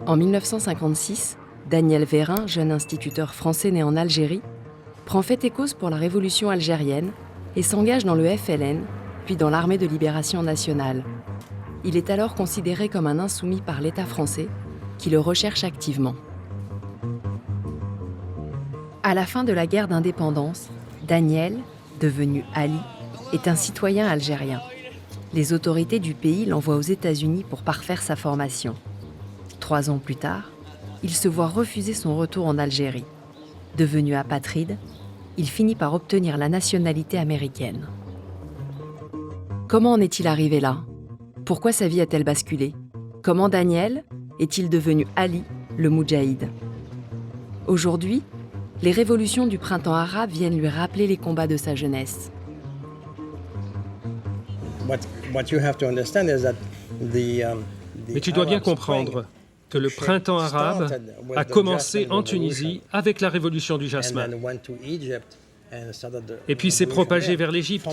En 1956, Daniel Vérin, jeune instituteur français né en Algérie, prend fait et cause pour la révolution algérienne et s'engage dans le FLN, puis dans l'armée de libération nationale. Il est alors considéré comme un insoumis par l'État français, qui le recherche activement. À la fin de la guerre d'indépendance, Daniel, devenu Ali, est un citoyen algérien. Les autorités du pays l'envoient aux États-Unis pour parfaire sa formation. 3 ans plus tard, il se voit refuser son retour en Algérie. Devenu apatride, il finit par obtenir la nationalité américaine. Comment en est-il arrivé là ? Pourquoi sa vie a-t-elle basculé ? Comment Daniel est-il devenu Ali, le Moudjahid ? Aujourd'hui, les révolutions du printemps arabe viennent lui rappeler les combats de sa jeunesse. Mais tu dois bien comprendre que le printemps arabe a commencé en Tunisie avec la révolution du jasmin. Et puis s'est propagé vers l'Égypte,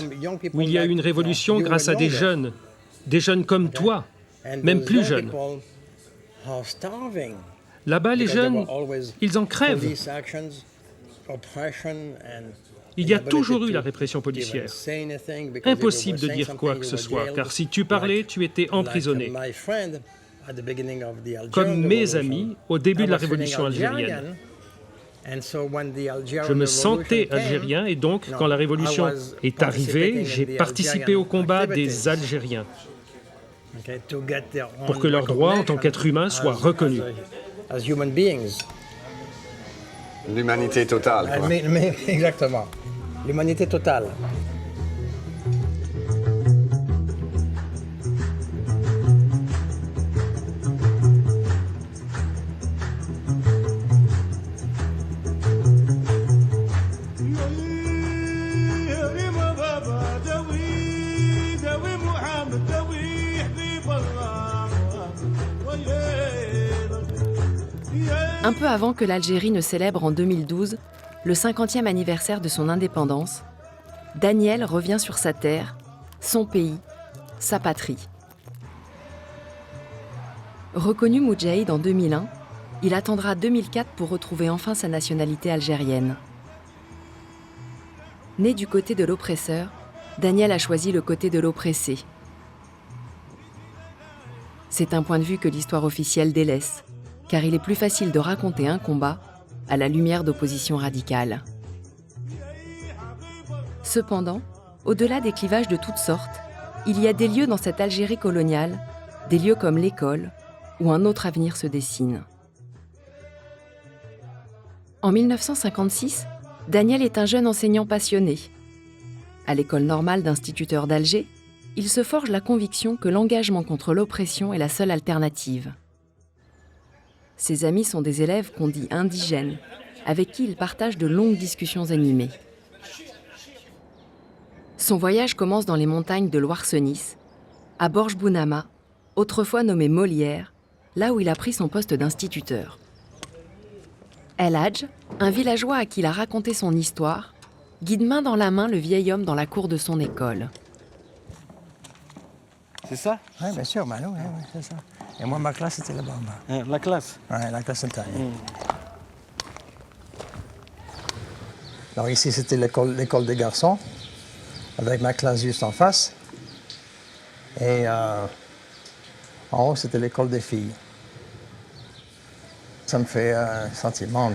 où il y a eu une révolution grâce à des jeunes comme toi, même plus jeunes. Là-bas, les jeunes, ils en crèvent. Il y a toujours eu la répression policière. Impossible de dire quoi que ce soit, car si tu parlais, tu étais emprisonné. Comme mes amis au début de la révolution algérienne. Je me sentais algérien et donc, quand la révolution est arrivée, j'ai participé au combat des Algériens pour que leurs droits en tant qu'êtres humains soient reconnus. L'humanité totale, quoi. Exactement. L'humanité totale. Un peu avant que l'Algérie ne célèbre en 2012 le 50e anniversaire de son indépendance, Daniel revient sur sa terre, son pays, sa patrie. Reconnu Moudjahid en 2001, il attendra 2004 pour retrouver enfin sa nationalité algérienne. Né du côté de l'oppresseur, Daniel a choisi le côté de l'oppressé. C'est un point de vue que l'histoire officielle délaisse, car il est plus facile de raconter un combat à la lumière d'oppositions radicales. Cependant, au-delà des clivages de toutes sortes, il y a des lieux dans cette Algérie coloniale, des lieux comme l'école, où un autre avenir se dessine. En 1956, Daniel est un jeune enseignant passionné. À l'école normale d'instituteurs d'Alger, il se forge la conviction que l'engagement contre l'oppression est la seule alternative. Ses amis sont des élèves qu'on dit indigènes, avec qui il partage de longues discussions animées. Son voyage commence dans les montagnes de Loirsenis, à Borj Bounama, autrefois nommé Molière, là où il a pris son poste d'instituteur. El Hadj, un villageois à qui il a raconté son histoire, guide main dans la main le vieil homme dans la cour de son école. C'est ça? Oui, bien sûr, Manu, oui, c'est ça. Et moi, ma classe, c'était là-bas. La classe? Oui, la classe intérieure. Alors ici, c'était l'école des garçons, avec ma classe juste en face. Et en haut, c'était l'école des filles. Ça me fait un sentiment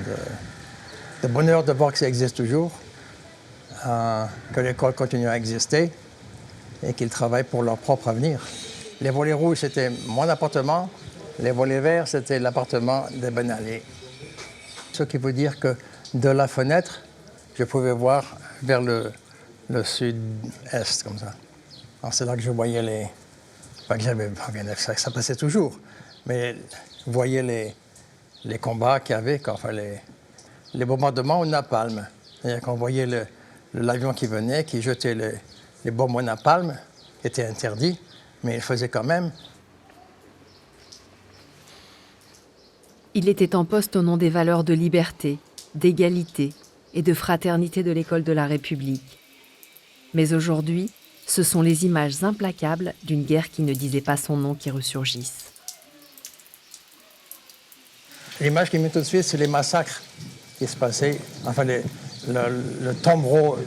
de bonheur de voir que ça existe toujours, que l'école continue à exister et qu'ils travaillent pour leur propre avenir. Les volets rouges, c'était mon appartement. Les volets verts, c'était l'appartement de Ben Ali. Ce qui veut dire que de la fenêtre, je pouvais voir vers le sud-est, comme ça. Alors c'est là que je voyais les... Enfin, ça passait toujours, mais je voyais les combats qu'il y avait, enfin les bombardements au napalm. C'est-à-dire qu'on voyait l'avion qui venait, qui jetait les bombes au napalm, qui étaient interdits, mais il le faisait quand même. Il était en poste au nom des valeurs de liberté, d'égalité et de fraternité de l'école de la République. Mais aujourd'hui, ce sont les images implacables d'une guerre qui ne disait pas son nom qui ressurgissent. L'image qui me met tout de suite, c'est les massacres qui se passaient, enfin le tombereau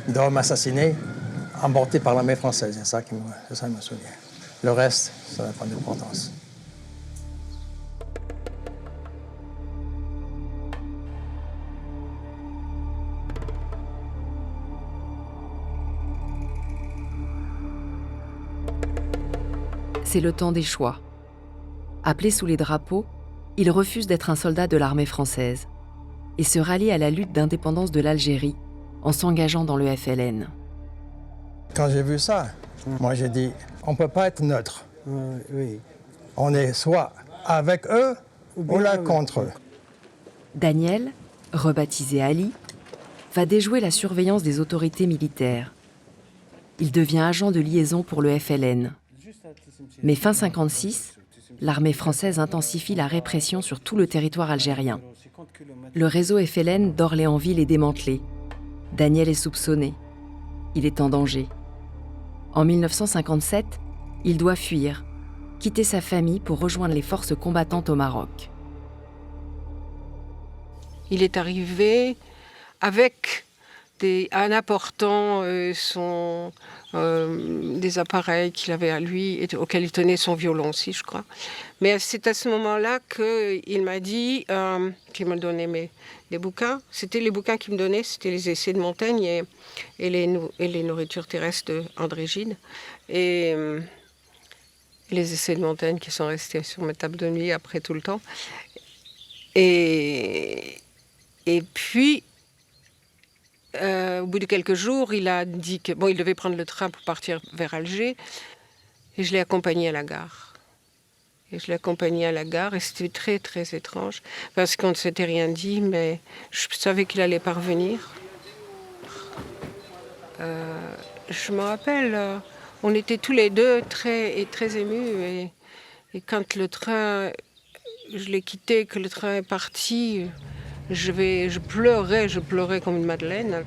d'hommes assassinés, emportés par l'armée française. C'est ça qui me souvient. Le reste, ça n'a pas d'importance. C'est le temps des choix. Appelé sous les drapeaux, il refuse d'être un soldat de l'armée française et se rallie à la lutte d'indépendance de l'Algérie en s'engageant dans le FLN. Quand j'ai vu ça, moi j'ai dit, on ne peut pas être neutre. Oui. On est soit avec eux ou là contre eux. Daniel, rebaptisé Ali, va déjouer la surveillance des autorités militaires. Il devient agent de liaison pour le FLN. Mais fin 1956, l'armée française intensifie la répression sur tout le territoire algérien. Le réseau FLN d'Orléansville est démantelé. Daniel est soupçonné. Il est en danger. En 1957, il doit fuir, quitter sa famille pour rejoindre les forces combattantes au Maroc. Il est arrivé avec en apportant des appareils qu'il avait à lui, et auxquels il tenait son violon aussi, je crois. Mais c'est à ce moment-là qu'il m'a dit qu'il me donnait des bouquins. C'était les bouquins qu'il me donnait, c'était les essais de Montaigne et les nourritures terrestres d'André Gide. Et les essais de Montaigne qui sont restés sur ma table de nuit après tout le temps. Et puis, au bout de quelques jours, il a dit que il devait prendre le train pour partir vers Alger. Et je l'ai accompagné à la gare. Et c'était très, très étrange. Parce qu'on ne s'était rien dit, mais je savais qu'il allait parvenir. Je me rappelle, on était tous les deux très émus. Et quand le train, je l'ai quitté, que le train est parti, je pleurais comme une madeleine.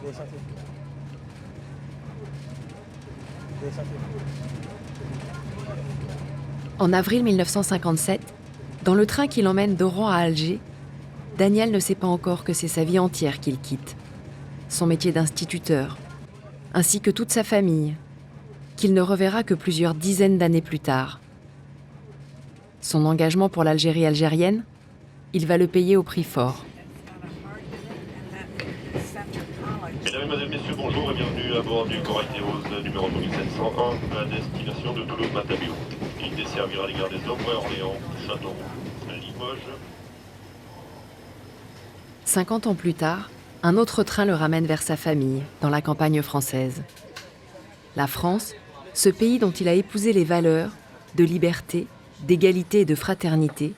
En avril 1957, dans le train qui l'emmène d'Oran à Alger, Daniel ne sait pas encore que c'est sa vie entière qu'il quitte. Son métier d'instituteur, ainsi que toute sa famille, qu'il ne reverra que plusieurs dizaines d'années plus tard. Son engagement pour l'Algérie algérienne, il va le payer au prix fort. Mesdames et messieurs, bonjour et bienvenue à bord du Corail des Roses numéro 1701 à destination de Toulouse-Matabiau. Il desservira les gares des Hommes, Orléans, Châteauroux, Limoges. 50 ans plus tard, un autre train le ramène vers sa famille, dans la campagne française. La France, ce pays dont il a épousé les valeurs de liberté, d'égalité et de fraternité,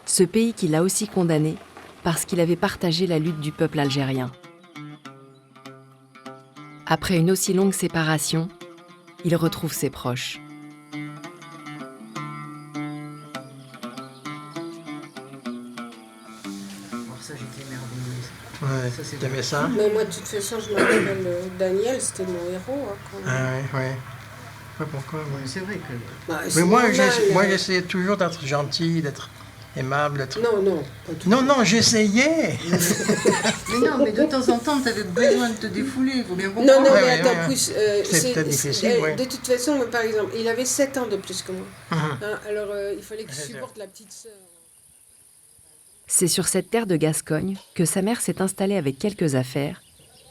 ce pays qu'il a aussi condamné parce qu'il avait partagé la lutte du peuple algérien. Après une aussi longue séparation, il retrouve ses proches. Ça, j'étais merveilleuse. Ouais, t'aimais ça? Mais moi, de toute façon, je m'appelle Daniel, c'était mon héros. Ouais. Pourquoi? Ouais. C'est vrai que... Mais moi, j'essayais toujours d'être gentil, d'être aimable, d'être... Non, pas tout. Non, j'essayais. mais de temps en temps, tu avais besoin de te défouler, il faut bien comprendre. Non, mais attends, plus... c'est peut-être difficile, oui. De toute façon, par exemple, il avait 7 ans de plus que moi. Alors, il fallait qu'il supporte la petite sœur. C'est sur cette terre de Gascogne que sa mère s'est installée avec quelques affaires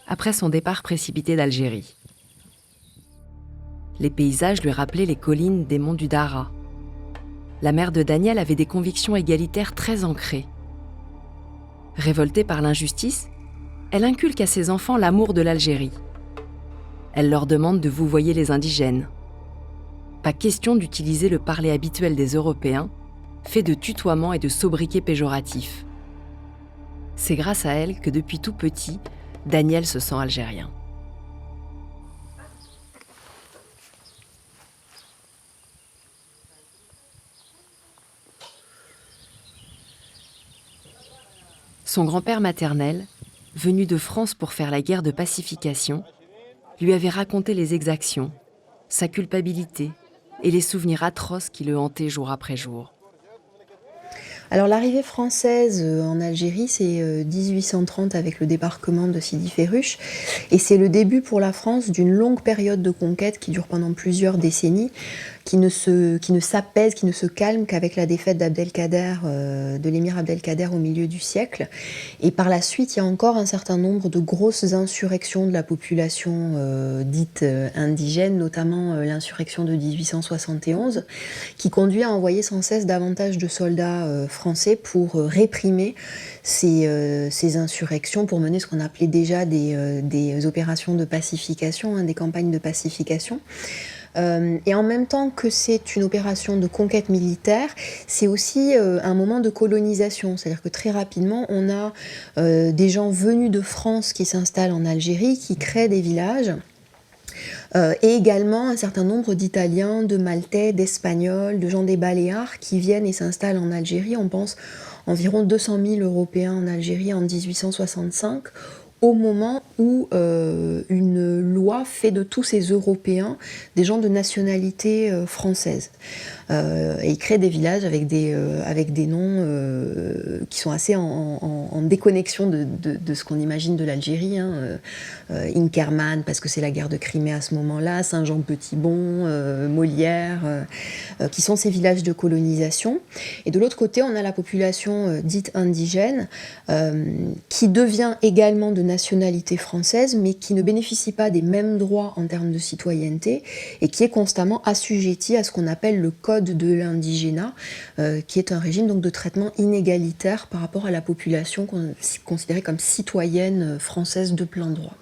après son départ précipité d'Algérie. Les paysages lui rappelaient les collines des monts du Dara. La mère de Daniel avait des convictions égalitaires très ancrées. Révoltée par l'injustice, elle inculque à ses enfants l'amour de l'Algérie. Elle leur demande de vouvoyer les indigènes. Pas question d'utiliser le parler habituel des Européens, fait de tutoiements et de sobriquets péjoratifs. C'est grâce à elle que depuis tout petit, Daniel se sent algérien. Son grand-père maternel, venu de France pour faire la guerre de pacification, lui avait raconté les exactions, sa culpabilité et les souvenirs atroces qui le hantaient jour après jour. Alors l'arrivée française en Algérie, c'est 1830 avec le débarquement de Sidi Ferruch, et c'est le début pour la France d'une longue période de conquête qui dure pendant plusieurs décennies, qui ne s'apaise, qui ne se calme qu'avec la défaite de l'émir Abdelkader au milieu du siècle. Et par la suite, il y a encore un certain nombre de grosses insurrections de la population dite indigène, notamment l'insurrection de 1871, qui conduit à envoyer sans cesse davantage de soldats français pour réprimer ces insurrections, pour mener ce qu'on appelait déjà des opérations de pacification, des campagnes de pacification. Et en même temps que c'est une opération de conquête militaire, c'est aussi un moment de colonisation. C'est-à-dire que très rapidement, on a des gens venus de France qui s'installent en Algérie, qui créent des villages. Et également un certain nombre d'Italiens, de Maltais, d'Espagnols, de gens des Baléares qui viennent et s'installent en Algérie. On pense environ 200 000 Européens en Algérie en 1865, au moment où une loi fait de tous ces Européens des gens de nationalité française. Et il crée des villages avec des noms qui sont assez en déconnexion de ce qu'on imagine de l'Algérie. Inkerman, parce que c'est la guerre de Crimée à ce moment-là, Saint-Jean-Petit-Bon, Molière, qui sont ces villages de colonisation. Et de l'autre côté, on a la population dite indigène, qui devient également de nationalité française, mais qui ne bénéficie pas des mêmes droits en termes de citoyenneté, et qui est constamment assujettie à ce qu'on appelle le code de l'indigénat, qui est un régime donc de traitement inégalitaire par rapport à la population considérée comme citoyenne française de plein droit.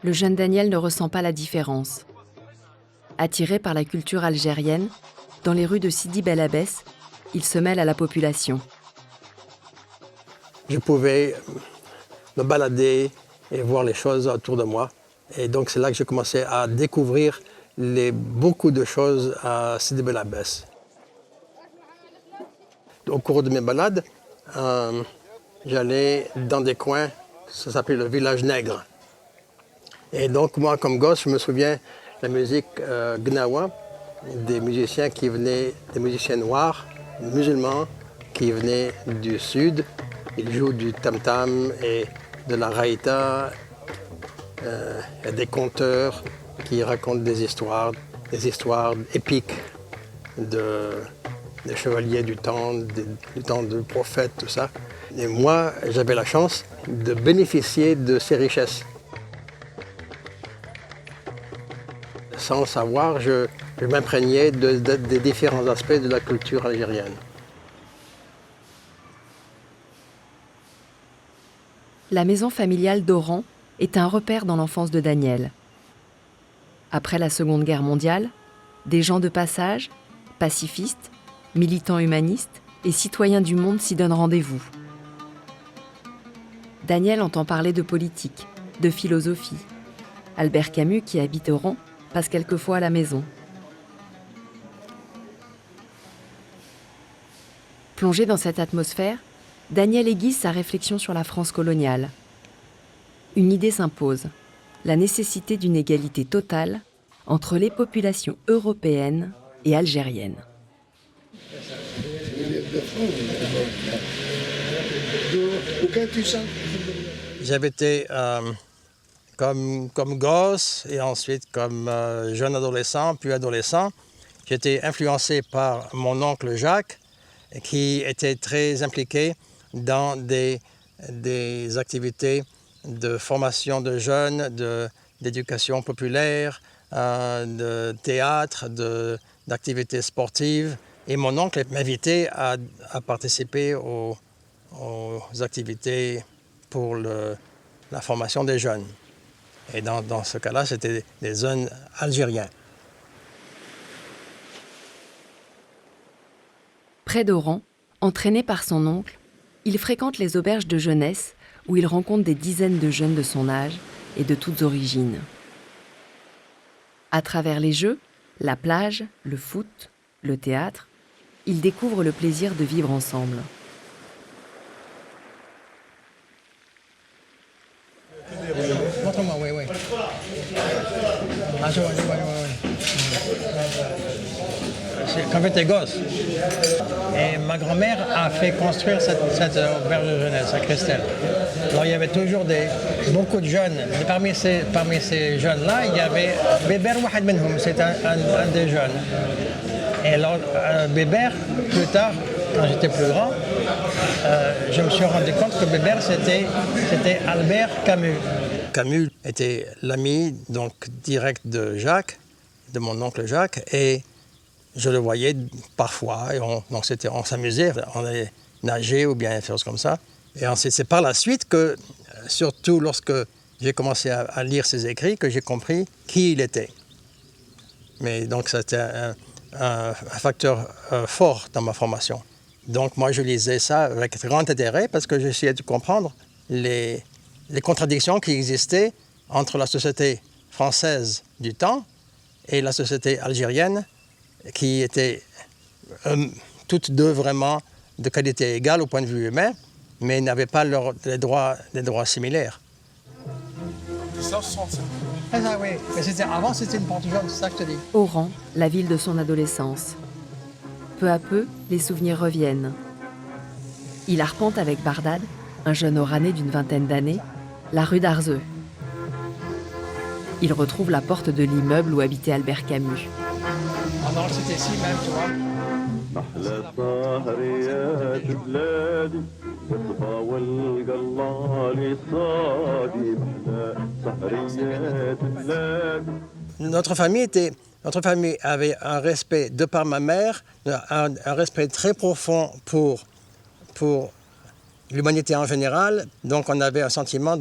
Le jeune Daniel ne ressent pas la différence. Attiré par la culture algérienne, dans les rues de Sidi Bel Abbès, il se mêle à la population. Je pouvais me balader et voir les choses autour de moi. Et donc c'est là que j'ai commencé à découvrir beaucoup de choses à Sidi Bel Abbès. Au cours de mes balades, j'allais dans des coins, ça s'appelait le village nègre. Et donc moi, comme gosse, je me souviens de la musique gnawa, des musiciens noirs, musulmans, qui venaient du sud. Ils jouent du tam-tam et de la raïta, et des conteurs qui racontent des histoires épiques des chevaliers du temps du prophète, tout ça. Et moi, j'avais la chance de bénéficier de ces richesses. Sans le savoir, je m'imprégnais des différents aspects de la culture algérienne. La maison familiale d'Oran est un repère dans l'enfance de Daniel. Après la Seconde Guerre mondiale, des gens de passage, pacifistes, militants humanistes et citoyens du monde s'y donnent rendez-vous. Daniel entend parler de politique, de philosophie. Albert Camus, qui habite Oran, passe quelquefois à la maison. Plongé dans cette atmosphère, Daniel aiguise sa réflexion sur la France coloniale. Une idée s'impose, la nécessité d'une égalité totale entre les populations européennes et algériennes. J'avais été comme gosse et ensuite comme jeune adolescent, puis adolescent. J'étais influencé par mon oncle Jacques, qui était très impliqué dans des activités de formation de jeunes, d'éducation populaire, de théâtre, d'activités sportives. Et mon oncle m'invitait à participer aux activités pour la formation des jeunes. Et dans ce cas-là, c'était des jeunes algériens. Près d'Oran, entraîné par son oncle, il fréquente les auberges de jeunesse où il rencontre des dizaines de jeunes de son âge et de toutes origines. À travers les jeux, la plage, le foot, le théâtre, il découvre le plaisir de vivre ensemble. Montre-moi, oui. j'étais gosse. Et ma grand-mère a fait construire cette auberge de jeunesse à Christelle. Alors il y avait toujours beaucoup de jeunes. Et parmi ces jeunes-là, il y avait Béber Wahed Menhoum, c'est un des jeunes. Et alors Béber, plus tard, quand j'étais plus grand, je me suis rendu compte que Béber, c'était Albert Camus. Camus était l'ami donc direct de Jacques, de mon oncle Jacques, et je le voyais parfois, et on s'amusait, on allait nager ou bien des choses comme ça. Et ensuite, c'est par la suite que, surtout lorsque j'ai commencé à lire ses écrits, que j'ai compris qui il était. Mais donc c'était un facteur fort dans ma formation. Donc moi je lisais ça avec grand intérêt parce que j'essayais de comprendre les contradictions qui existaient entre la société française du temps et la société algérienne, qui étaient toutes deux vraiment de qualité égale au point de vue humain, mais n'avaient pas des droits similaires. Ah oui, mais avant c'était une porte jaune, c'est ça que je te dis. Oran, la ville de son adolescence. Peu à peu, les souvenirs reviennent. Il arpente avec Bardad, un jeune oranais d'une vingtaine d'années, la rue d'Arzeux. Il retrouve la porte de l'immeuble où habitait Albert Camus. Ah non, c'était ici même, tu vois. Notre famille avait un respect, de par ma mère, un respect très profond pour l'humanité en général. Donc on avait un sentiment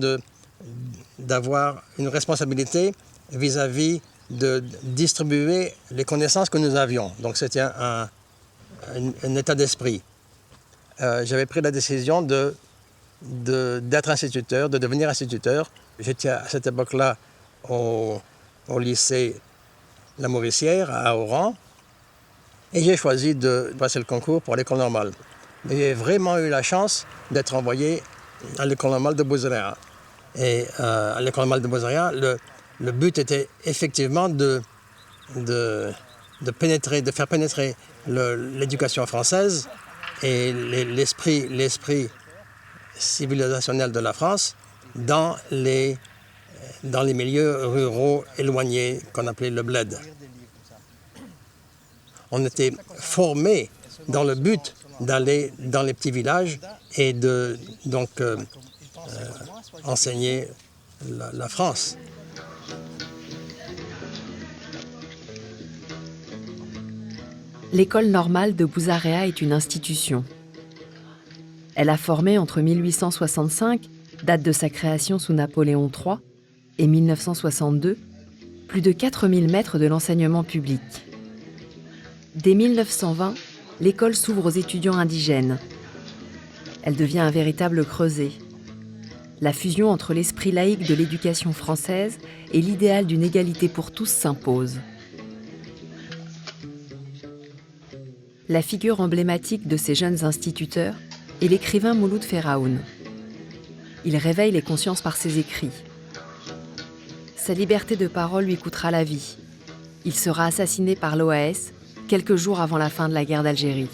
d'avoir une responsabilité vis-à-vis de distribuer les connaissances que nous avions. Donc c'était un état d'esprit. J'avais pris la décision d'être instituteur, de devenir instituteur. J'étais à cette époque-là au lycée La Mauricière à Oran et j'ai choisi de passer le concours pour l'école normale. Et j'ai vraiment eu la chance d'être envoyé à l'école normale de Bouzaria. Et à l'école normale de Bouzaria, le but était effectivement de faire pénétrer l'éducation française et l'esprit civilisationnel de la France dans les milieux ruraux éloignés qu'on appelait le bled. On était formés dans le but d'aller dans les petits villages et de enseigner la France. L'école normale de Bouzaréa est une institution. Elle a formé entre 1865, date de sa création sous Napoléon III, et 1962, plus de 4000 maîtres de l'enseignement public. Dès 1920, l'école s'ouvre aux étudiants indigènes. Elle devient un véritable creuset. La fusion entre l'esprit laïque de l'éducation française et l'idéal d'une égalité pour tous s'impose. La figure emblématique de ces jeunes instituteurs est l'écrivain Mouloud Feraoun. Il réveille les consciences par ses écrits. Sa liberté de parole lui coûtera la vie. Il sera assassiné par l'OAS quelques jours avant la fin de la guerre d'Algérie.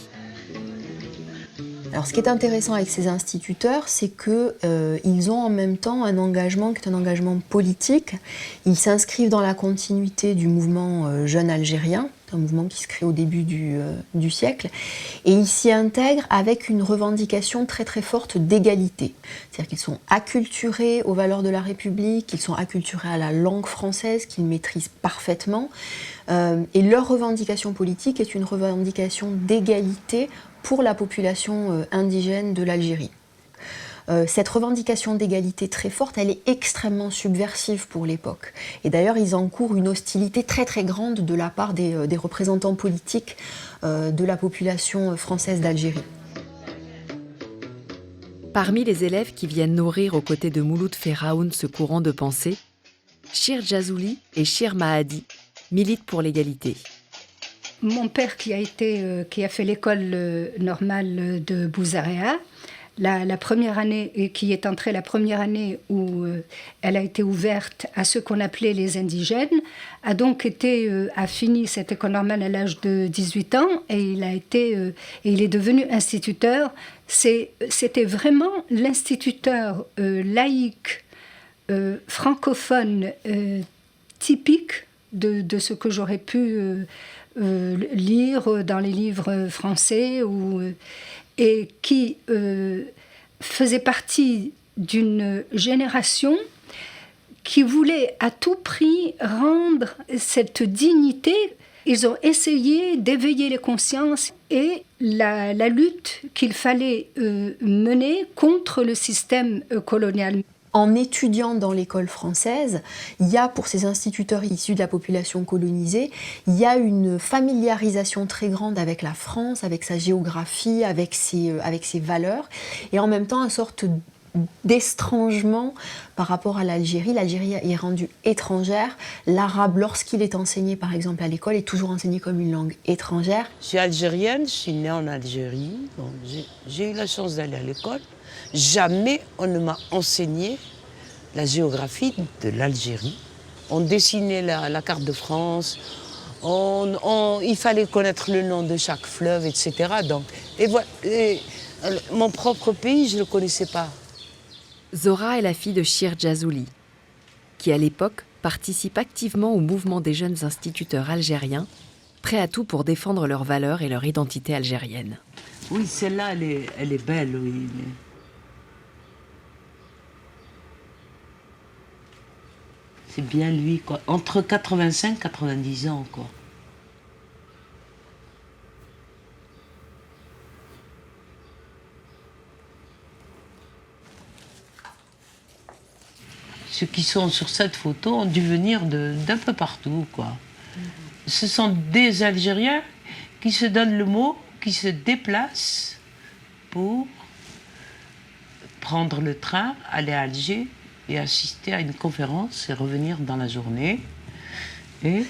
Alors, ce qui est intéressant avec ces instituteurs, c'est qu'ils ont en même temps un engagement qui est un engagement politique. Ils s'inscrivent dans la continuité du mouvement jeune algérien, un mouvement qui se crée au début du siècle, et ils s'y intègrent avec une revendication très très forte d'égalité. C'est-à-dire qu'ils sont acculturés aux valeurs de la République, ils sont acculturés à la langue française qu'ils maîtrisent parfaitement, et leur revendication politique est une revendication d'égalité pour la population indigène de l'Algérie. Cette revendication d'égalité très forte, elle est extrêmement subversive pour l'époque. Et d'ailleurs, ils encourent une hostilité très très grande de la part des représentants politiques de la population française d'Algérie. Parmi les élèves qui viennent nourrir aux côtés de Mouloud Feraoun ce courant de pensée, Chir Jazouli et Chir Mahadi militent pour l'égalité. Mon père qui a fait l'école normale de Bouzaréa, la première année, et qui est entrée la première année où elle a été ouverte à ce qu'on appelait les indigènes, a fini cette école normale à l'âge de 18 ans et il est devenu instituteur. C'était vraiment l'instituteur laïque francophone typique de ce que j'aurais pu lire dans les livres français et qui faisait partie d'une génération qui voulait à tout prix rendre cette dignité. Ils ont essayé d'éveiller les consciences et la lutte qu'il fallait mener contre le système colonial. En étudiant dans l'école française, il y a pour ces instituteurs issus de la population colonisée, il y a une familiarisation très grande avec la France, avec sa géographie, avec ses valeurs, et en même temps une sorte d'estrangement par rapport à l'Algérie. L'Algérie est rendue étrangère. L'arabe, lorsqu'il est enseigné par exemple à l'école, est toujours enseigné comme une langue étrangère. Je suis algérienne, je suis née en Algérie, donc j'ai eu la chance d'aller à l'école. Jamais on ne m'a enseigné la géographie de l'Algérie. On dessinait la carte de France, il fallait connaître le nom de chaque fleuve, etc. Donc, mon propre pays, je ne le connaissais pas. Zora est la fille de Chir Jazouli, qui à l'époque participe activement au mouvement des jeunes instituteurs algériens, prêts à tout pour défendre leurs valeurs et leur identité algérienne. Oui, celle-là, elle est belle, oui. C'est bien lui, quoi. Entre 85 et 90 ans, quoi. Ceux qui sont sur cette photo ont dû venir d'un peu partout, quoi. Ce sont des Algériens qui se donnent le mot, qui se déplacent pour prendre le train, aller à Alger et assister à une conférence et revenir dans la journée.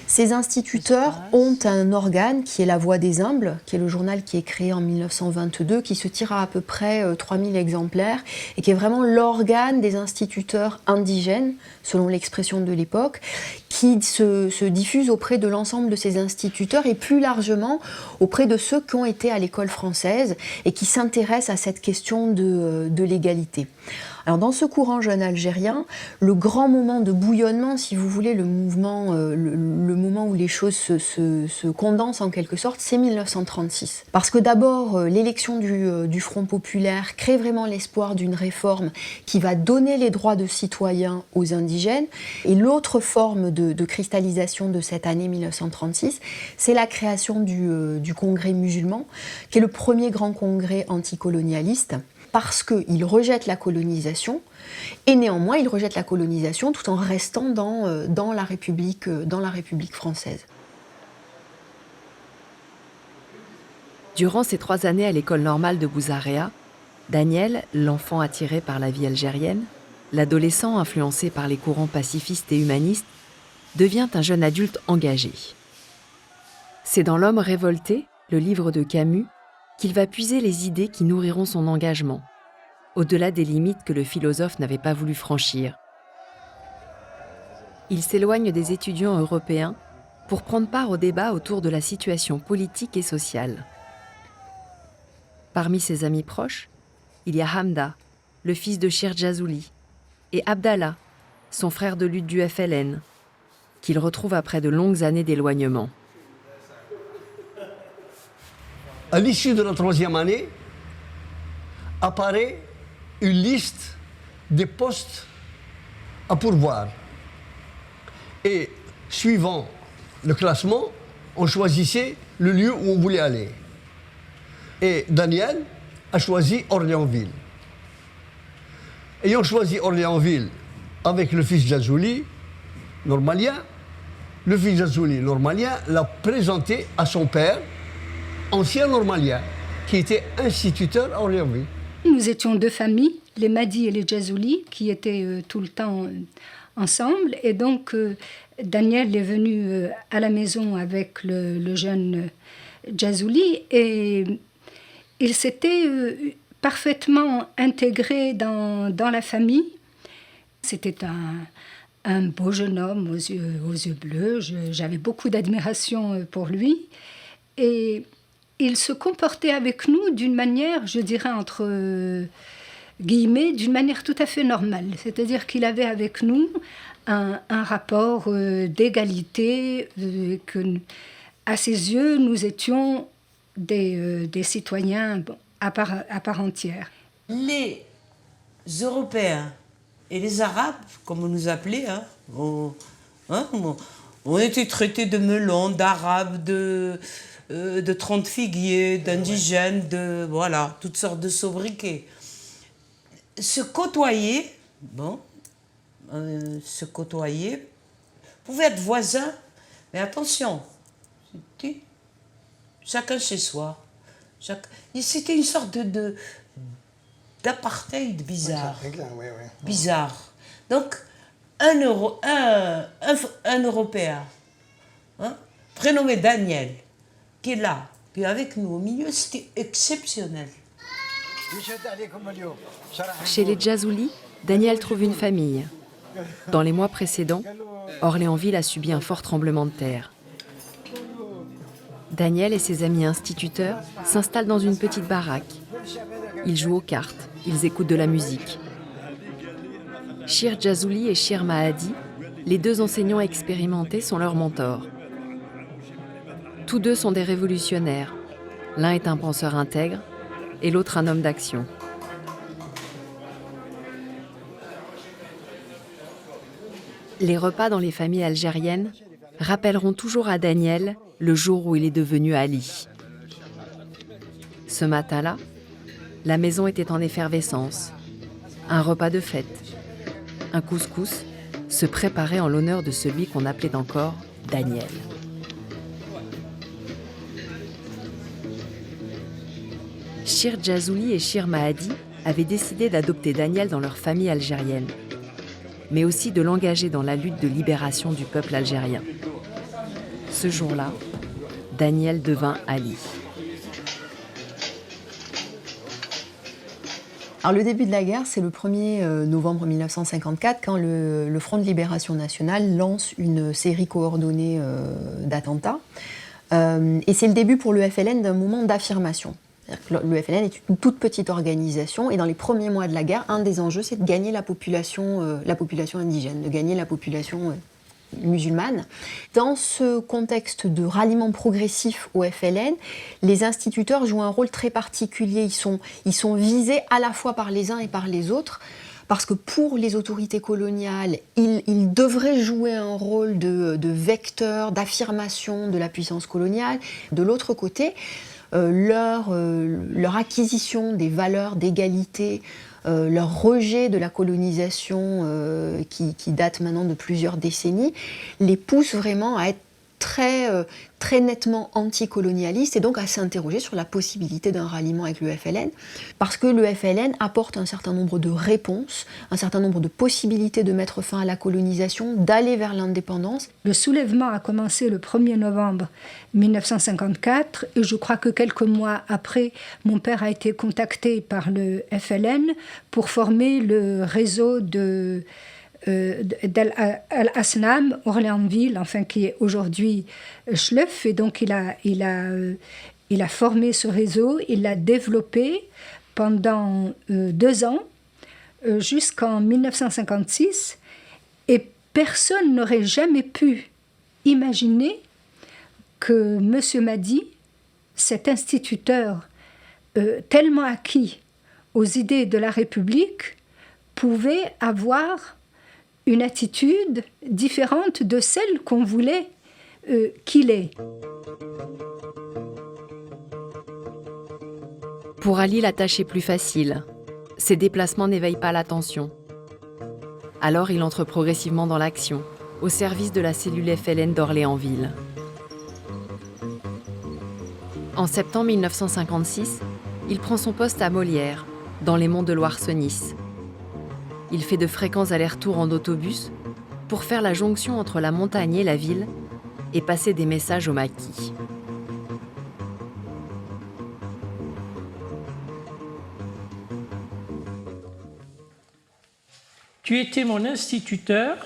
Ces instituteurs ont un organe qui est La Voix des Humbles, qui est le journal qui est créé en 1922, qui se tire à peu près 3000 exemplaires et qui est vraiment l'organe des instituteurs indigènes, selon l'expression de l'époque, qui se diffuse auprès de l'ensemble de ces instituteurs et plus largement auprès de ceux qui ont été à l'école française et qui s'intéressent à cette question de l'égalité. Alors dans ce courant jeune algérien, le grand moment de bouillonnement, si vous voulez, le moment où les choses se condensent en quelque sorte, c'est 1936. Parce que d'abord, l'élection du Front populaire crée vraiment l'espoir d'une réforme qui va donner les droits de citoyens aux indigènes. Et l'autre forme de cristallisation de cette année 1936, c'est la création du Congrès musulman, qui est le premier grand congrès anticolonialiste, parce qu'il rejette la colonisation, et néanmoins il rejette la colonisation tout en restant dans la République française. Durant ces 3 années à l'école normale de Bouzaréa, Daniel, l'enfant attiré par la vie algérienne, l'adolescent influencé par les courants pacifistes et humanistes, devient un jeune adulte engagé. C'est dans L'Homme révolté, le livre de Camus, qu'il va puiser les idées qui nourriront son engagement, au-delà des limites que le philosophe n'avait pas voulu franchir. Il s'éloigne des étudiants européens pour prendre part au débat autour de la situation politique et sociale. Parmi ses amis proches, il y a Hamda, le fils de Chir Jazouli, et Abdallah, son frère de lutte du FLN, qu'il retrouve après de longues années d'éloignement. À l'issue de la 3e année, apparaît une liste des postes à pourvoir. Et suivant le classement, on choisissait le lieu où on voulait aller. Et Daniel a choisi Orléansville. Ayant choisi Orléansville avec le fils Jazouli, normalien, le fils Jazouli, normalien, l'a présenté à son père, ancien normalien, qui était instituteur à Orléansville. Nous étions 2 familles, les Madi et les Jazouli, qui étaient tout le temps ensemble. Et donc, Daniel est venu à la maison avec le jeune Jazouli. Et il s'était parfaitement intégré dans la famille. C'était un beau jeune homme aux yeux bleus. J'avais beaucoup d'admiration pour lui. Et il se comportait avec nous d'une manière, je dirais entre guillemets, d'une manière tout à fait normale. C'est-à-dire qu'il avait avec nous un rapport d'égalité, que à ses yeux, nous étions des citoyens à part entière. Les Européens et les Arabes, comme on nous appelait, on était traités de melons, d'Arabes, de 30 figuiers, d'indigènes, de voilà, toutes sortes de sobriquets. Se côtoyer, pouvait être voisin, mais attention, chacun chez soi. C'était une sorte d'apartheid bizarre. Bizarre. Donc, un Européen, prénommé Daniel, qui est là, qui est avec nous au milieu, c'était exceptionnel. Chez les Djazuli, Daniel trouve une famille. Dans les mois précédents, Orléansville a subi un fort tremblement de terre. Daniel et ses amis instituteurs s'installent dans une petite baraque. Ils jouent aux cartes, ils écoutent de la musique. Shir Djazuli et Shir Mahadi, les deux enseignants expérimentés, sont leurs mentors. Tous deux sont des révolutionnaires. L'un est un penseur intègre et l'autre un homme d'action. Les repas dans les familles algériennes rappelleront toujours à Daniel le jour où il est devenu Ali. Ce matin-là, la maison était en effervescence. Un repas de fête, un couscous, se préparait en l'honneur de celui qu'on appelait encore Daniel. Shir Djazuli et Shir Mahadi avaient décidé d'adopter Daniel dans leur famille algérienne, mais aussi de l'engager dans la lutte de libération du peuple algérien. Ce jour-là, Daniel devint Ali. Alors le début de la guerre, c'est le 1er novembre 1954, quand le Front de Libération Nationale lance une série coordonnée d'attentats. Et c'est le début pour le FLN d'un moment d'affirmation. Le FLN est une toute petite organisation et dans les premiers mois de la guerre, un des enjeux, c'est de gagner la population indigène, de gagner la population musulmane. Dans ce contexte de ralliement progressif au FLN, les instituteurs jouent un rôle très particulier. Ils sont visés à la fois par les uns et par les autres, parce que pour les autorités coloniales, ils devraient jouer un rôle de vecteur, d'affirmation de la puissance coloniale. De l'autre côté, leur acquisition des valeurs d'égalité, leur rejet de la colonisation qui date maintenant de plusieurs décennies, les pousse vraiment à être très nettement anticolonialistes et donc à s'interroger sur la possibilité d'un ralliement avec le FLN, parce que le FLN apporte un certain nombre de réponses, un certain nombre de possibilités de mettre fin à la colonisation, d'aller vers l'indépendance. Le soulèvement a commencé le 1er novembre 1954 et je crois que quelques mois après, mon père a été contacté par le FLN pour former le réseau d'Al-Asnam, Orléansville, enfin qui est aujourd'hui Schleuf, et donc il a formé ce réseau, il l'a développé pendant 2 ans, jusqu'en 1956, et personne n'aurait jamais pu imaginer que M. Mahdi, cet instituteur tellement acquis aux idées de la République, pouvait avoir une attitude différente de celle qu'on voulait qu'il ait. Pour Ali, la tâche est plus facile. Ses déplacements n'éveillent pas l'attention. Alors il entre progressivement dans l'action, au service de la cellule FLN d'Orléansville. En septembre 1956, il prend son poste à Molières, dans les monts de Loire-Senisse. Il fait de fréquents allers-retours en autobus pour faire la jonction entre la montagne et la ville et passer des messages aux maquis. Tu étais mon instituteur.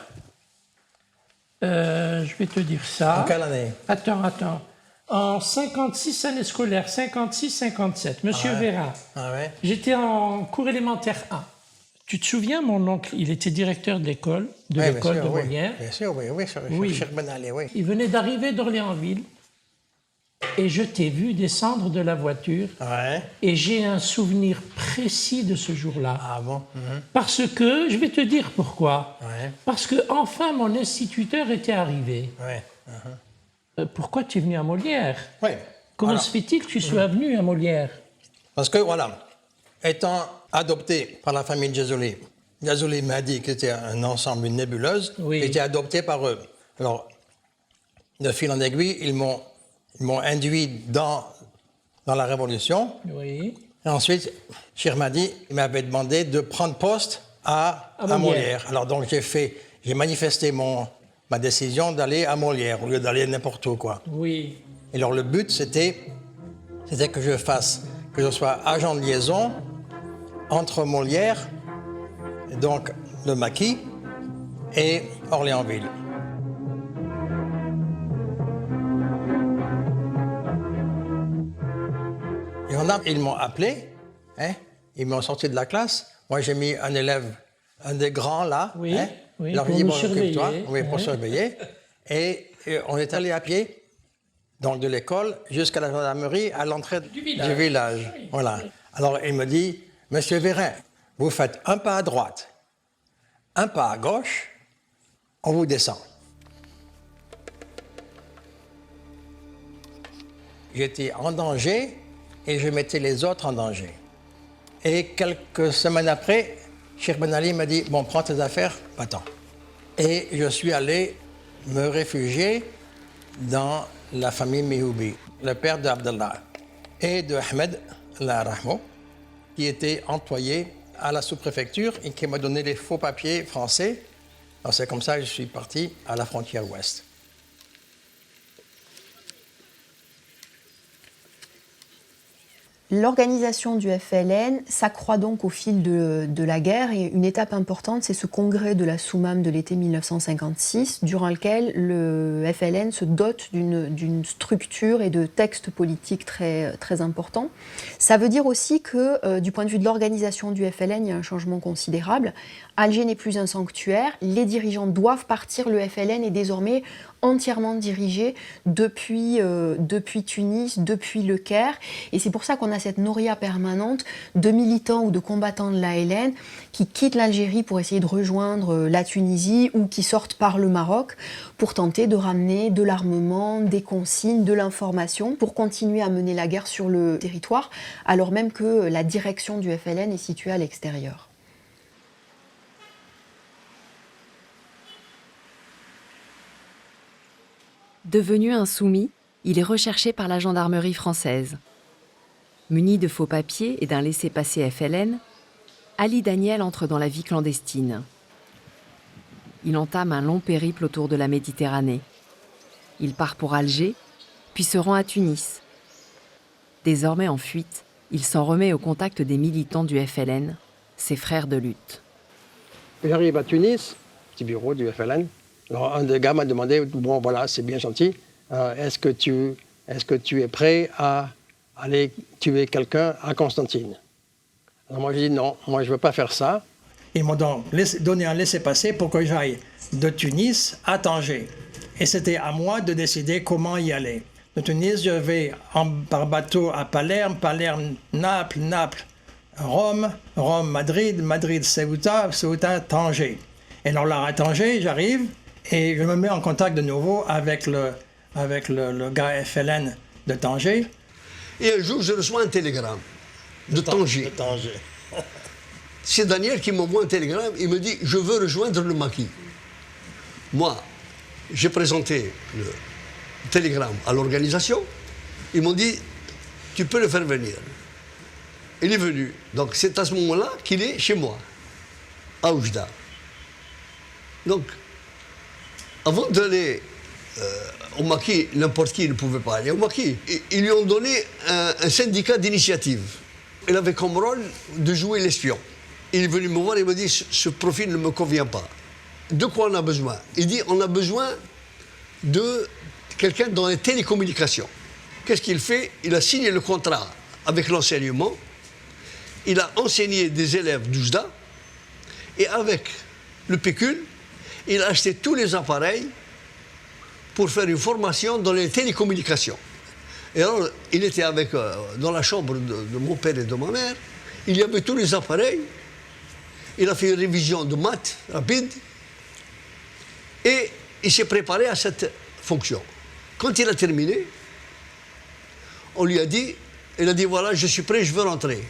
Je vais te dire ça. En quelle année? Attends. En 56 année scolaire, 56-57. Monsieur Vera. Ah ouais. J'étais en cours élémentaire 1. Tu te souviens, mon oncle, il était directeur de l'école de Molière. Bien sûr, oui. Cheikh Ben Ali, oui. Il venait d'arriver d'Orléansville et je t'ai vu descendre de la voiture. Ouais. Et j'ai un souvenir précis de ce jour-là. Ah bon? Parce que, je vais te dire pourquoi. Ouais. Parce que enfin mon instituteur était arrivé. Ouais. Pourquoi tu es venu à Molière? Oui. Comment se fait-il que tu sois venu à Molière? Parce que, voilà, étant adopté par la famille Jazuli, Jazuli m'a dit que c'était un ensemble, une nébuleuse, était adopté par eux. Alors, de fil en aiguille, ils m'ont induit dans la Révolution. Oui. Et ensuite, Cheikh Mahdi m'avait demandé de prendre poste à Molière. Alors, donc, j'ai manifesté ma décision d'aller à Molière au lieu d'aller n'importe où, quoi. Oui. Et alors, le but, c'était que je sois agent de liaison entre Molière, donc le maquis, et Orléansville. Et ils m'ont appelé, ils m'ont sorti de la classe. Moi, j'ai mis un élève, un des grands là. Oui, alors, pour j'ai dit, nous surveiller. Occupe-toi. Pour surveiller. Et on est allé à pied, donc de l'école, jusqu'à la gendarmerie, à l'entrée du village. Oui. Voilà. Alors, il me dit, Monsieur Vérin, vous faites un pas à droite, un pas à gauche, on vous descend. J'étais en danger et je mettais les autres en danger. Et quelques semaines après, Cheikh Ben Ali m'a dit, bon, prends tes affaires, va-t'en. Et je suis allé me réfugier dans la famille Mihoubi, le père d'Abdallah et de Ahmed, Allah rahmo, qui était employé à la sous-préfecture et qui m'a donné les faux papiers français. Alors c'est comme ça que je suis parti à la frontière ouest. L'organisation du FLN s'accroît donc au fil de la guerre et une étape importante, c'est ce congrès de la Soumam de l'été 1956, durant lequel le FLN se dote d'une structure et de textes politiques très, très importants. Ça veut dire aussi que du point de vue de l'organisation du FLN, il y a un changement considérable. Alger n'est plus un sanctuaire, les dirigeants doivent partir, le FLN est désormais entièrement dirigé depuis Tunis, depuis le Caire. Et c'est pour ça qu'on a cette noria permanente de militants ou de combattants de l'ALN qui quittent l'Algérie pour essayer de rejoindre la Tunisie ou qui sortent par le Maroc pour tenter de ramener de l'armement, des consignes, de l'information pour continuer à mener la guerre sur le territoire, alors même que la direction du FLN est située à l'extérieur. Devenu insoumis, il est recherché par la gendarmerie française. Muni de faux papiers et d'un laissez-passer FLN, Ali Daniel entre dans la vie clandestine. Il entame un long périple autour de la Méditerranée. Il part pour Alger, puis se rend à Tunis. Désormais en fuite, il s'en remet au contact des militants du FLN, ses frères de lutte. J'arrive à Tunis, petit bureau du FLN. Alors, un des gars m'a demandé, bon voilà, c'est bien gentil, est-ce que tu es prêt à aller tuer quelqu'un à Constantine? Alors moi j'ai dit non, moi je ne veux pas faire ça. Ils m'ont donc donné un laissez-passer pour que j'aille de Tunis à Tanger. Et c'était à moi de décider comment y aller. De Tunis, je vais par bateau à Palerme, Palerme, Naples, Naples, Rome, Rome, Madrid, Madrid, Ceuta, Ceuta, Tanger. Et alors là, à Tanger, j'arrive et je me mets en contact de nouveau avec le gars FLN de Tanger. Et un jour, je reçois un télégramme de Tanger. C'est Daniel qui m'envoie un télégramme. Il me dit, je veux rejoindre le maquis. Moi, j'ai présenté le télégramme à l'organisation. Ils m'ont dit, tu peux le faire venir. Il est venu. Donc c'est à ce moment-là qu'il est chez moi, à Oujda. Donc, avant d'aller au maquis, n'importe qui ne pouvait pas aller au maquis. Ils lui ont donné un syndicat d'initiative. Il avait comme rôle de jouer l'espion. il est venu me voir et il m'a dit ce profil ne me convient pas. De quoi on a besoin? Il dit on a besoin de quelqu'un dans les télécommunications. Qu'est-ce qu'il fait? Il a signé le contrat avec l'enseignement, il a enseigné des élèves d'Oujda et avec le pécule, il a acheté tous les appareils pour faire une formation dans les télécommunications. Et alors, il était dans la chambre de mon père et de ma mère, il y avait tous les appareils, il a fait une révision de maths rapide et il s'est préparé à cette fonction. Quand il a terminé, on lui a dit, il a dit voilà, je suis prêt, je veux rentrer.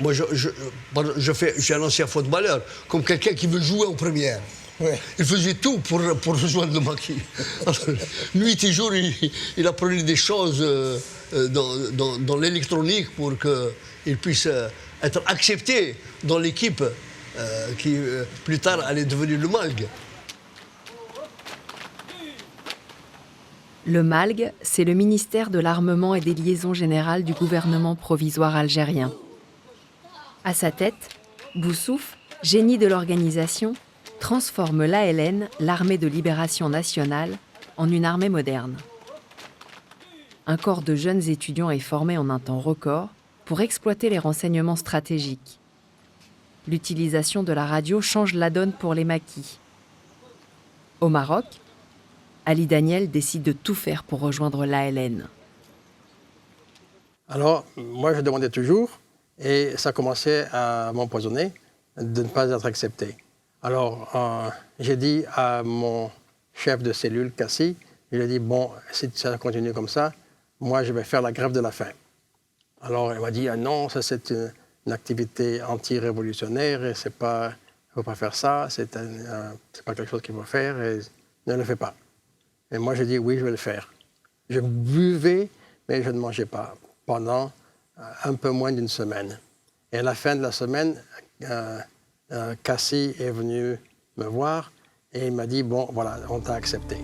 Moi, je suis un ancien footballeur, comme quelqu'un qui veut jouer en première. Ouais. Il faisait tout pour rejoindre le maquis. Nuit et jour, il apprenait des choses dans l'électronique pour qu'il puisse être accepté dans l'équipe qui, plus tard, allait devenir le MALG. Le MALG, c'est le ministère de l'Armement et des Liaisons Générales du gouvernement provisoire algérien. À sa tête, Boussouf, génie de l'organisation, transforme l'ALN, l'Armée de Libération Nationale, en une armée moderne. Un corps de jeunes étudiants est formé en un temps record pour exploiter les renseignements stratégiques. L'utilisation de la radio change la donne pour les maquis. Au Maroc, Ali Daniel décide de tout faire pour rejoindre l'ALN. Alors, moi, je demandais toujours, et ça commençait à m'empoisonner de ne pas être accepté. Alors, j'ai dit à mon chef de cellule, Cassie, il a dit, bon, si ça continue comme ça, moi, je vais faire la grève de la faim. Alors, il m'a dit, ah non, ça, c'est une activité anti-révolutionnaire, et c'est pas, il ne faut pas faire ça, c'est pas quelque chose qu'il faut faire, et ne le fais pas. Et moi, j'ai dit, oui, je vais le faire. Je buvais, mais je ne mangeais pas pendant un peu moins d'une semaine. Et à la fin de la semaine, Cassie est venu me voir et il m'a dit, bon, voilà, on t'a accepté.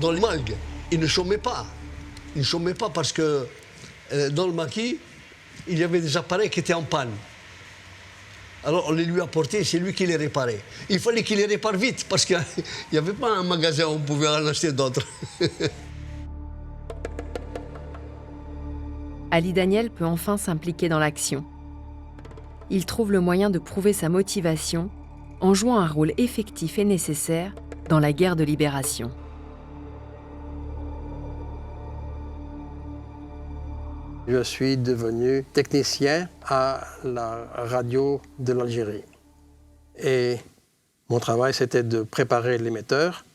Dans le MALG, il ne chômait pas. Il ne chômait pas parce que dans le maquis, il y avait des appareils qui étaient en panne. Alors on les lui apportait et c'est lui qui les réparait. Il fallait qu'il les répare vite parce qu'il n'y avait pas un magasin où on pouvait en acheter d'autres. Ali Daniel peut enfin s'impliquer dans l'action. Il trouve le moyen de prouver sa motivation en jouant un rôle effectif et nécessaire dans la guerre de libération. Je suis devenu technicien à la radio de l'Algérie. Et mon travail, c'était de préparer l'émetteur.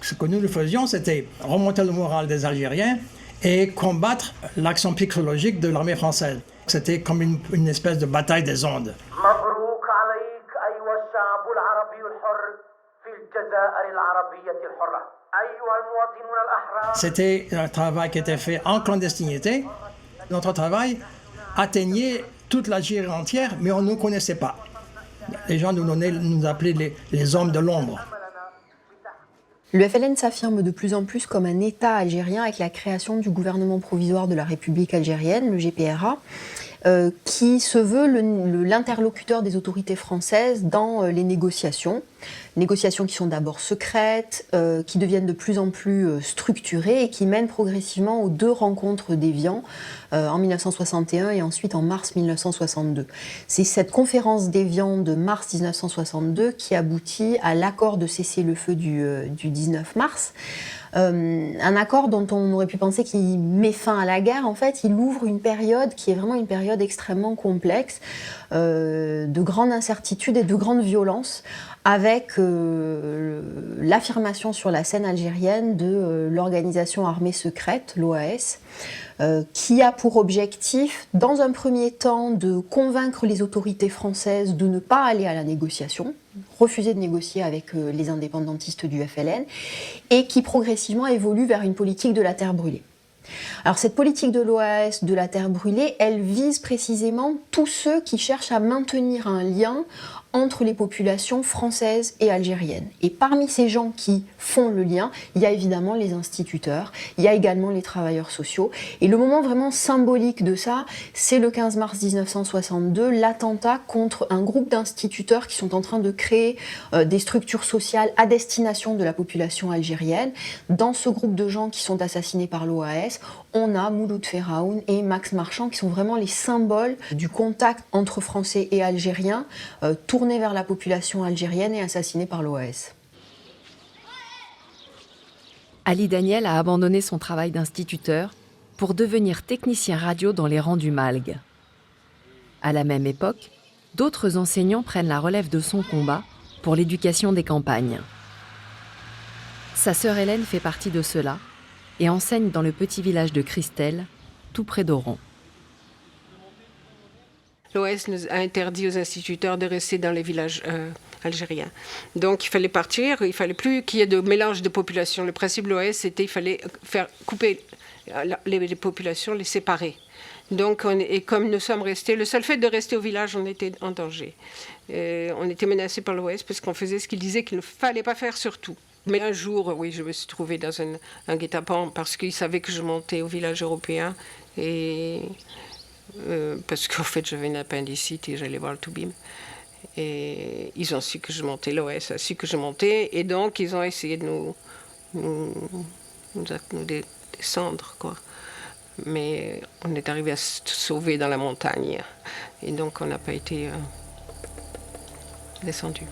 Ce que nous faisions, c'était remonter le moral des Algériens et combattre l'action psychologique de l'armée française. C'était comme une espèce de bataille des ondes. C'était un travail qui était fait en clandestinité. Notre travail atteignait toute l'Algérie entière, mais on ne nous connaissait pas. Les gens nous appelaient les hommes de l'ombre. Le FLN s'affirme de plus en plus comme un État algérien avec la création du gouvernement provisoire de la République algérienne, le GPRA, qui se veut l'interlocuteur des autorités françaises dans les négociations. Négociations qui sont d'abord secrètes, qui deviennent de plus en plus structurées et qui mènent progressivement aux 2 rencontres d'Évian en 1961 et ensuite en mars 1962. C'est cette conférence d'Évian de mars 1962 qui aboutit à l'accord de cessez-le-feu du 19 mars. Un accord dont on aurait pu penser qu'il met fin à la guerre. En fait, il ouvre une période qui est vraiment une période extrêmement complexe, de grande incertitude et de grande violence, avec l'affirmation sur la scène algérienne de l'organisation armée secrète, l'OAS, qui a pour objectif, dans un premier temps, de convaincre les autorités françaises de ne pas aller à la négociation, refuser de négocier avec les indépendantistes du FLN, et qui progressivement évolue vers une politique de la terre brûlée. Alors cette politique de l'OAS, de la terre brûlée, elle vise précisément tous ceux qui cherchent à maintenir un lien entre les populations françaises et algériennes. Et parmi ces gens qui font le lien, il y a évidemment les instituteurs, il y a également les travailleurs sociaux. Et le moment vraiment symbolique de ça, c'est le 15 mars 1962, l'attentat contre un groupe d'instituteurs qui sont en train de créer des structures sociales à destination de la population algérienne. Dans ce groupe de gens qui sont assassinés par l'OAS, on a Mouloud Feraoun et Max Marchand qui sont vraiment les symboles du contact entre Français et Algériens tournés vers la population algérienne et assassinés par l'OAS. Ali Daniel a abandonné son travail d'instituteur pour devenir technicien radio dans les rangs du MALG. À la même époque, d'autres enseignants prennent la relève de son combat pour l'éducation des campagnes. Sa sœur Hélène fait partie de ceux-là et enseigne dans le petit village de Christelle, tout près d'Oran. L'OAS nous a interdit aux instituteurs de rester dans les villages algériens. Donc il fallait partir, il ne fallait plus qu'il y ait de mélange de populations. Le principe de l'OAS, c'était qu'il fallait faire couper les populations, les séparer. Donc, et comme nous sommes restés, le seul fait de rester au village, on était en danger. On était menacés par l'OAS parce qu'on faisait ce qu'il disait qu'il ne fallait pas faire surtout. Mais un jour, oui, je me suis trouvée dans un guet-apens parce qu'ils savaient que je montais au village européen et parce qu'en fait j'avais une appendicite et j'allais voir le Toubib. Et ils ont su que je montais, l'OAS a su que je montais et donc ils ont essayé de nous descendre, quoi. Mais on est arrivé à se sauver dans la montagne et donc on n'a pas été descendu.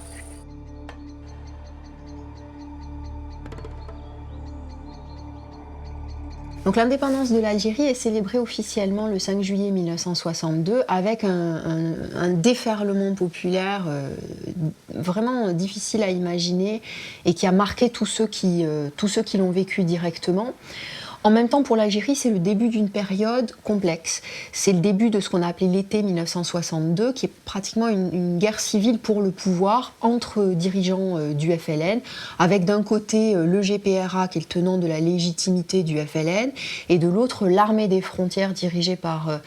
Donc l'indépendance de l'Algérie est célébrée officiellement le 5 juillet 1962 avec un déferlement populaire vraiment difficile à imaginer et qui a marqué tous ceux qui l'ont vécu directement. En même temps, pour l'Algérie, c'est le début d'une période complexe. C'est le début de ce qu'on a appelé l'été 1962, qui est pratiquement une guerre civile pour le pouvoir entre dirigeants du FLN, avec d'un côté le GPRA, qui est le tenant de la légitimité du FLN, et de l'autre l'armée des frontières dirigée par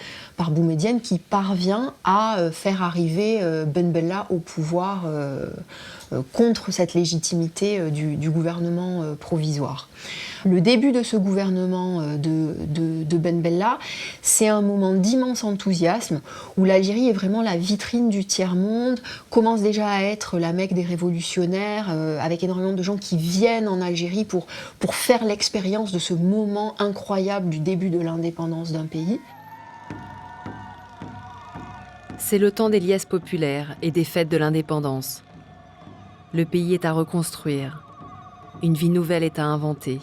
Boumedienne, qui parvient à faire arriver Ben Bella au pouvoir contre cette légitimité du gouvernement provisoire. Le début de ce gouvernement de Ben Bella, c'est un moment d'immense enthousiasme où l'Algérie est vraiment la vitrine du tiers-monde, commence déjà à être la Mecque des révolutionnaires, avec énormément de gens qui viennent en Algérie pour faire l'expérience de ce moment incroyable du début de l'indépendance d'un pays. C'est le temps des liesses populaires et des fêtes de l'indépendance. Le pays est à reconstruire. Une vie nouvelle est à inventer.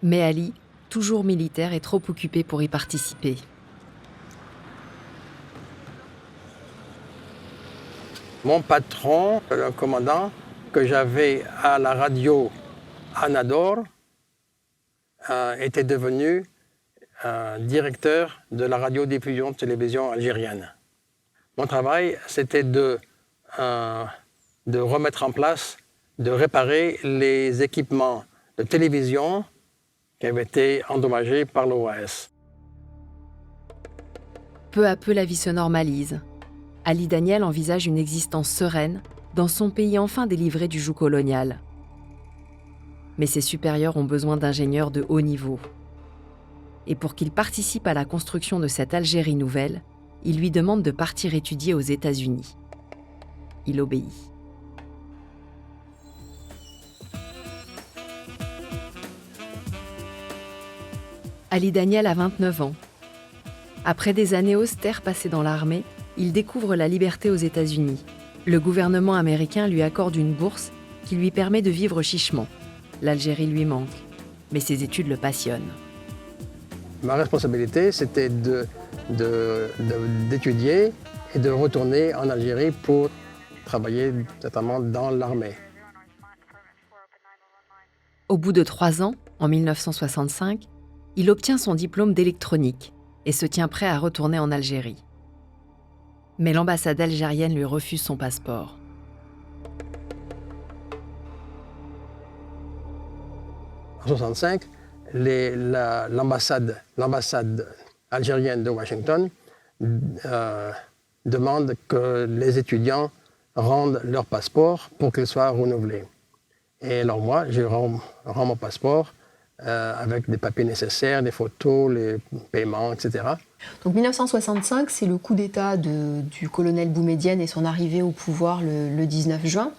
Mais Ali, toujours militaire, est trop occupé pour y participer. Mon patron, le commandant que j'avais à la radio Anador, était devenu directeur de la radiodiffusion de télévision algérienne. Mon travail, c'était de remettre en place, de réparer les équipements de télévision qui avaient été endommagés par l'OAS. Peu à peu, la vie se normalise. Ali Daniel envisage une existence sereine dans son pays enfin délivré du joug colonial. Mais ses supérieurs ont besoin d'ingénieurs de haut niveau. Et pour qu'il participe à la construction de cette Algérie nouvelle, il lui demande de partir étudier aux États-Unis. Il obéit. Ali Daniel a 29 ans. Après des années austères passées dans l'armée, il découvre la liberté aux États-Unis. Le gouvernement américain lui accorde une bourse qui lui permet de vivre chichement. L'Algérie lui manque, mais ses études le passionnent. Ma responsabilité, c'était d'étudier et de retourner en Algérie pour travailler notamment dans l'armée. Au bout de 3 ans, en 1965, il obtient son diplôme d'électronique et se tient prêt à retourner en Algérie. Mais l'ambassade algérienne lui refuse son passeport. En 1965, l'ambassade algérienne de Washington demande que les étudiants rendent leur passeport pour qu'il soit renouvelé. Et alors moi, je rends mon passeport avec des papiers nécessaires, des photos, les paiements, etc. Donc 1965, c'est le coup d'État du colonel Boumedienne et son arrivée au pouvoir le 19 juin.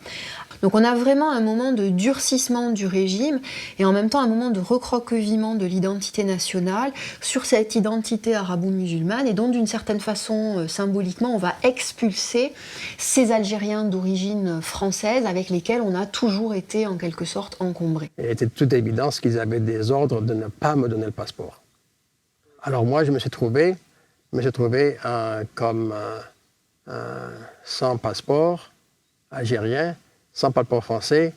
Donc on a vraiment un moment de durcissement du régime et en même temps un moment de recroquevillement de l'identité nationale sur cette identité arabo-musulmane et donc d'une certaine façon, symboliquement, on va expulser ces Algériens d'origine française avec lesquels on a toujours été en quelque sorte encombrés. Il était de toute évidence qu'ils avaient des ordres de ne pas me donner le passeport. Alors moi, je me suis trouvé comme sans passeport algérien, sans passeport français,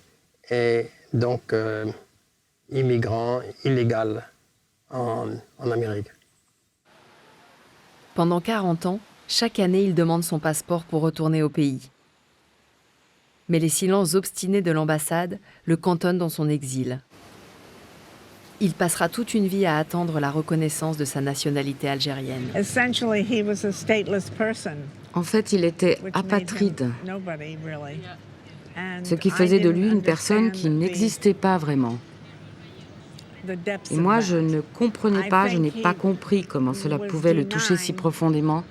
et donc immigrant illégal en Amérique. Pendant 40 ans, chaque année, il demande son passeport pour retourner au pays. Mais les silences obstinés de l'ambassade le cantonnent dans son exil. Il passera toute une vie à attendre la reconnaissance de sa nationalité algérienne. En fait, il était apatride, ce qui faisait de lui une personne qui n'existait pas vraiment. Et moi, je ne comprenais pas, je n'ai pas compris comment cela pouvait le toucher si profondément.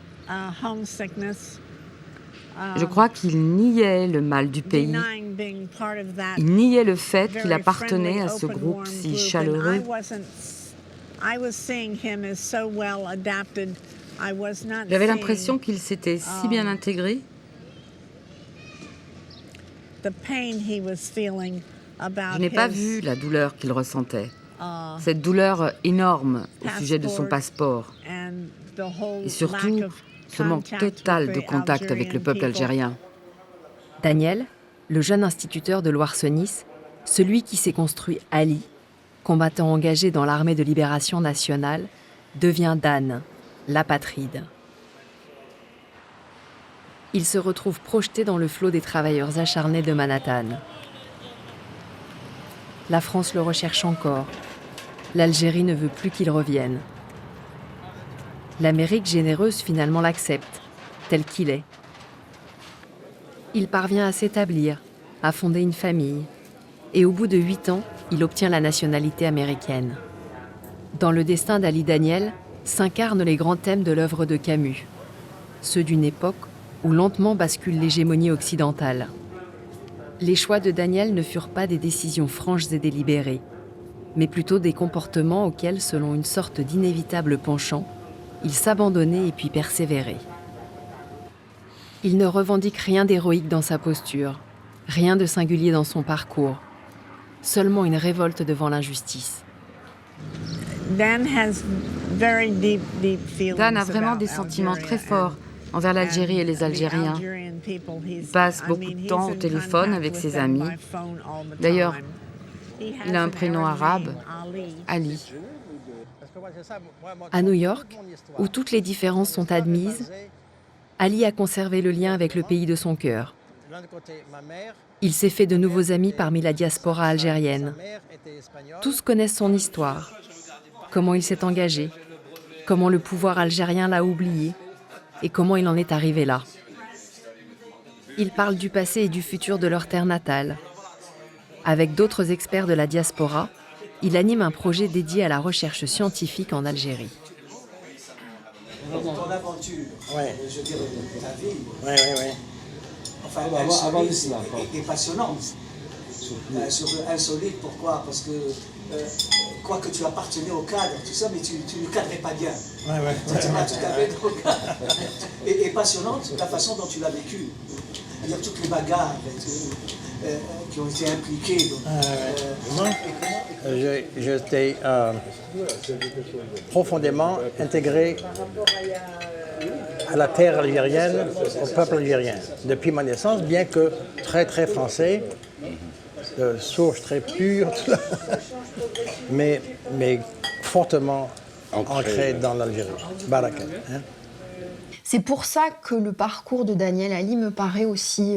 Je crois qu'il niait le mal du pays. Il niait le fait qu'il appartenait à ce groupe si chaleureux. J'avais l'impression qu'il s'était si bien intégré. Je n'ai pas vu la douleur qu'il ressentait. Cette douleur énorme au sujet de son passeport. Et surtout, ce manque total de contact avec le peuple algérien. Daniel, le jeune instituteur de Loire-Nice, celui qui s'est construit Ali, combattant engagé dans l'armée de libération nationale, devient Dan, l'apatride. Il se retrouve projeté dans le flot des travailleurs acharnés de Manhattan. La France le recherche encore. L'Algérie ne veut plus qu'il revienne. L'Amérique généreuse finalement l'accepte, tel qu'il est. Il parvient à s'établir, à fonder une famille. Et au bout de 8 ans, il obtient la nationalité américaine. Dans le destin d'Ali Daniel s'incarnent les grands thèmes de l'œuvre de Camus, ceux d'une époque où lentement bascule l'hégémonie occidentale. Les choix de Daniel ne furent pas des décisions franches et délibérées, mais plutôt des comportements auxquels, selon une sorte d'inévitable penchant, il s'abandonnait et puis persévérait. Il ne revendique rien d'héroïque dans sa posture, rien de singulier dans son parcours, seulement une révolte devant l'injustice. Dan a vraiment des sentiments très forts envers l'Algérie et les Algériens. Il passe beaucoup de temps au téléphone avec ses amis. D'ailleurs, il a un prénom arabe, Ali. À New York, où toutes les différences sont admises, Ali a conservé le lien avec le pays de son cœur. Il s'est fait de nouveaux amis parmi la diaspora algérienne. Tous connaissent son histoire, comment il s'est engagé, comment le pouvoir algérien l'a oublié et comment il en est arrivé là. Ils parlent du passé et du futur de leur terre natale. Avec d'autres experts de la diaspora, il anime un projet dédié à la recherche scientifique en Algérie. Ton aventure, je dirais, ta vie, enfin, insolite et passionnante. Insolite, pourquoi? Parce que, quoi que tu appartenais au cadre, tout ça, mais tu ne cadrais pas bien. Tu n'as tout à fait au cadre. Et passionnante, la façon dont tu l'as vécu. C'est-à-dire toutes les bagarres qui ont été impliquées. Moi, j'étais profondément intégré à la terre algérienne, au peuple algérien, depuis ma naissance, bien que très très français, de source très pure, mais fortement ancré dans l'Algérie. Barakat. C'est pour ça que le parcours de Daniel Ali me paraît aussi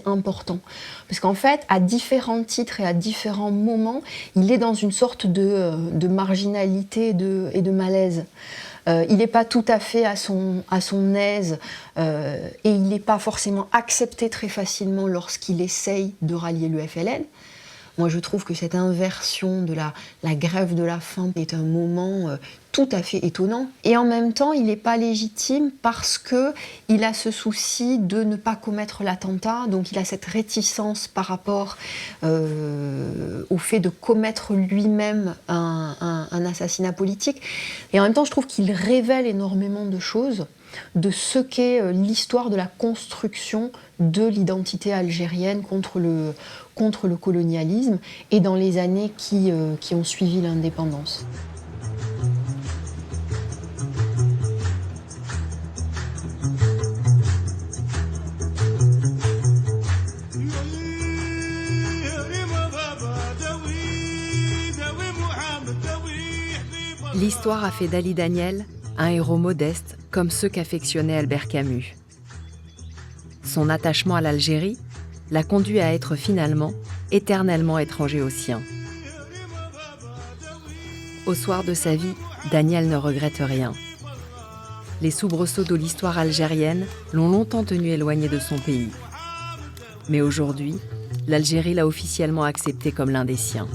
important. Parce qu'en fait, à différents titres et à différents moments, il est dans une sorte de marginalité et de malaise. Il n'est pas tout à fait à son aise et il n'est pas forcément accepté très facilement lorsqu'il essaye de rallier le FLN. Moi, je trouve que cette inversion de la grève de la faim est un moment tout à fait étonnant. Et en même temps, il n'est pas légitime parce qu'il a ce souci de ne pas commettre l'attentat. Donc, il a cette réticence par rapport au fait de commettre lui-même un assassinat politique. Et en même temps, je trouve qu'il révèle énormément de choses de ce qu'est l'histoire de la construction de l'identité algérienne contre le colonialisme et dans les années qui ont suivi l'indépendance. L'histoire a fait d'Ali Daniel un héros modeste comme ceux qu'affectionnait Albert Camus. Son attachement à l'Algérie l'a conduit à être finalement éternellement étranger aux siens. Au soir de sa vie, Daniel ne regrette rien. Les soubresauts de l'histoire algérienne l'ont longtemps tenu éloigné de son pays. Mais aujourd'hui, l'Algérie l'a officiellement accepté comme l'un des siens.